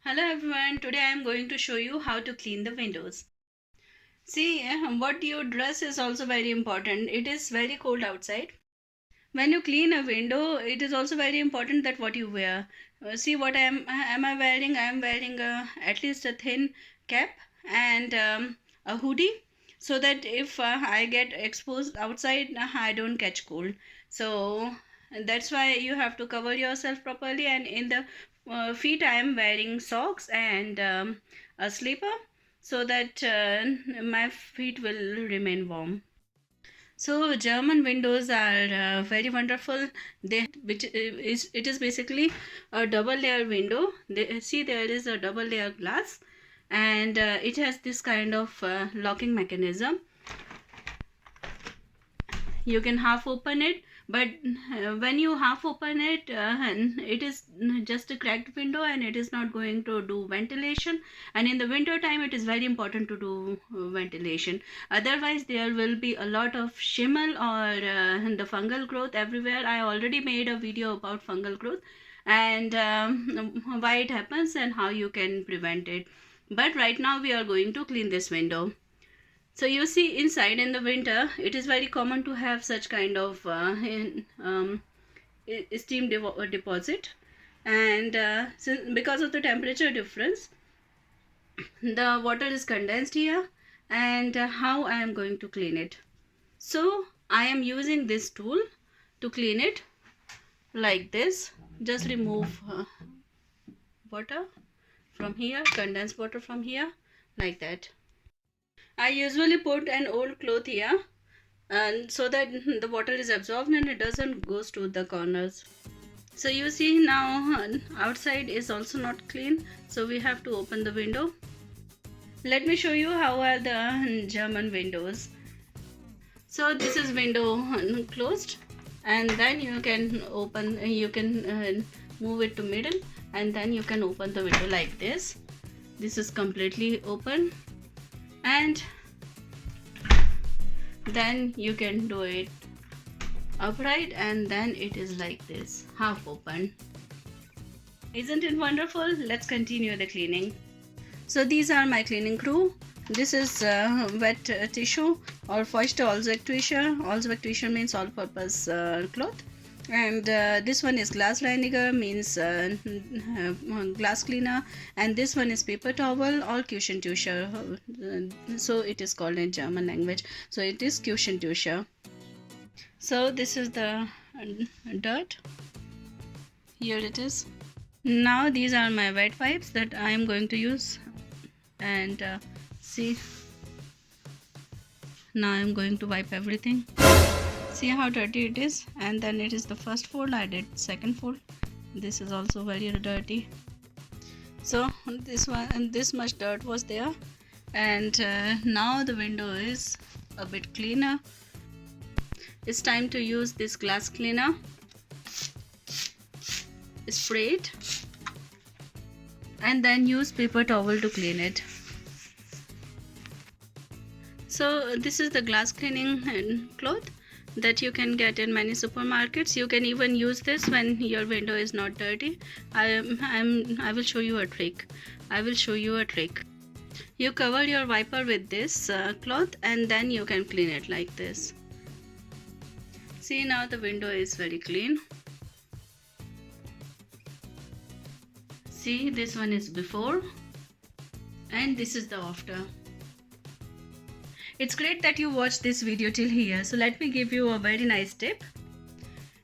Hello everyone, today I am going to show you how to clean the windows. See, what you dress is also very important. It is very cold outside. When you clean a window, it is also very important that what you wear. See what am I wearing? I am wearing at least a thin cap and a hoodie so that if I get exposed outside, I don't catch cold. So that's why you have to cover yourself properly, and in the feet I am wearing socks and a slipper so that my feet will remain warm. So German windows are very wonderful. Which is it is basically a double layer window. See, there is a double layer glass, and it has this kind of locking mechanism. You can half open it, but when you half open it, it is just a cracked window and it is not going to do ventilation, and in the winter time it is very important to do ventilation. Otherwise there will be a lot of schimmel or the fungal growth everywhere. I already made a video about fungal growth and why it happens and how you can prevent it, but right now we are going to clean this window. So you see, inside in the winter, it is very common to have such kind of steam deposit, and because of the temperature difference, the water is condensed here. And how I am going to clean it? So I am using this tool to clean it like this. Just remove water from here, condensed water from here, like that. I usually put an old cloth here and so that the water is absorbed and it doesn't goes to the corners. So you see now outside is also not clean, so we have to open the window. Let me show you how are the German windows. So this is window closed, and then you can open, you can move it to middle, and then you can open the window like this. This is completely open, and then you can do it upright, and then it is like this, half open. Isn't it wonderful? Let's continue the cleaning. So these are my cleaning crew. This is wet tissue or feuchte Allzwecktücher. Allzwecktücher means all purpose cloth, and this one is glass reiniger, means glass cleaner, and this one is paper towel or Küchentücher, so it is called in German language. So it is Küchentücher. So this is the dirt. Here it is. Now these are my wet wipes that I am going to use, and see, now I am going to wipe everything. See how dirty it is, and then it is the first fold, I did second fold. This is also very dirty. So this one and this much dirt was there, and now the window is a bit cleaner. It's time to use this glass cleaner. Spray it and then use paper towel to clean it. So this is the glass cleaning cloth that you can get in many supermarkets. You can even use this when your window is not dirty. I will show you a trick. You cover your wiper with this cloth, and then you can clean it like this. See, now the window is very clean. See, this one is before and this is the after. It's great that you watched this video till here. So let me give you a very nice tip.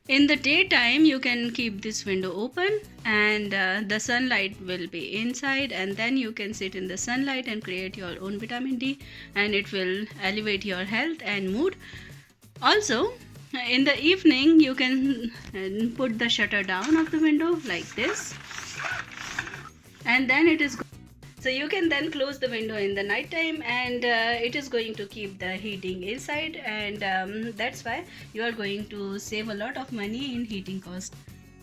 In the daytime, you can keep this window open, and the sunlight will be inside, and then you can sit in the sunlight and create your own vitamin D, and it will elevate your health and mood. Also, in the evening, you can put the shutter down of the window like this, and then it is so you can then close the window in the night time, and it is going to keep the heating inside, and that's why you are going to save a lot of money in heating cost.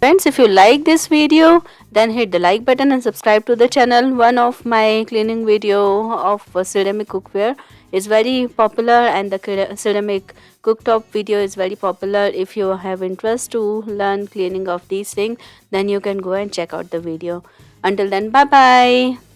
Friends, if you like this video, then hit the like button and subscribe to the channel. One of my cleaning video of ceramic cookware is very popular, and the ceramic cooktop video is very popular. If you have interest to learn cleaning of these things, then you can go and check out the video. Until then, bye bye.